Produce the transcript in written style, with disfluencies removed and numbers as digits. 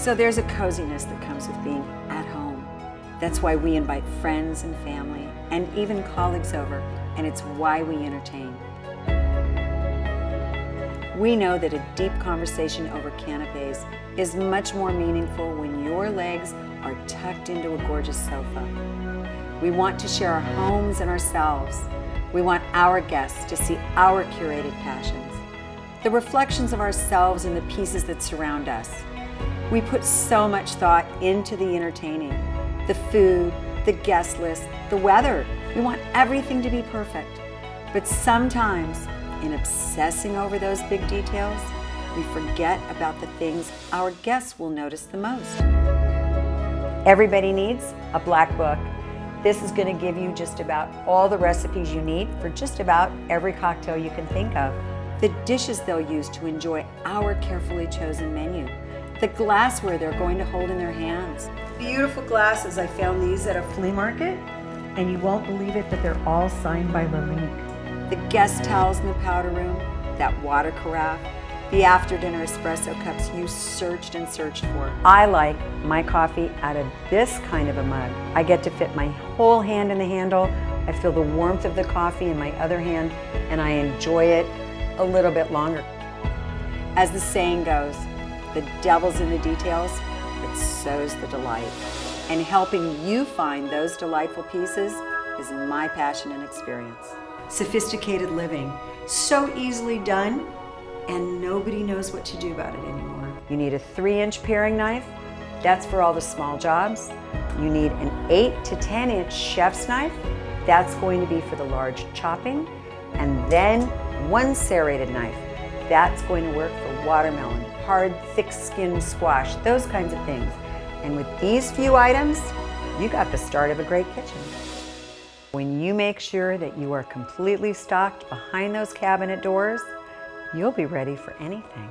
So there's a coziness that comes with being at home. That's why we invite friends and family and even colleagues over, and it's why we entertain. We know that a deep conversation over canapes is much more meaningful when your legs are tucked into a gorgeous sofa. We want to share our homes and ourselves. We want our guests to see our curated passions, the reflections of ourselves in the pieces that surround us. We put so much thought into the entertaining, the food, the guest list, the weather. We want everything to be perfect. But sometimes, in obsessing over those big details, we forget about the things our guests will notice the most. Everybody needs a black book. This is going to give you just about all the recipes you need for just about every cocktail you can think of. The dishes they'll use to enjoy our carefully chosen menu. The glassware they're going to hold in their hands. Beautiful glasses. I found these at a flea market, and you won't believe it, but they're all signed by Lalique. The guest towels in the powder room, that water carafe, the after-dinner espresso cups you searched and searched for. I like my coffee out of this kind of a mug. I get to fit my whole hand in the handle. I feel the warmth of the coffee in my other hand, and I enjoy it a little bit longer. As the saying goes, the devil's in the details, but so's the delight. And helping you find those delightful pieces is my passion and experience. Sophisticated living, so easily done, and nobody knows what to do about it anymore. You need a 3-inch paring knife. That's for all the small jobs. You need an 8 to 10-inch chef's knife. That's going to be for the large chopping. And then 1 serrated knife. That's going to work for watermelon, hard, thick-skinned squash, those kinds of things. And with these few items, you got the start of a great kitchen. When you make sure that you are completely stocked behind those cabinet doors, you'll be ready for anything.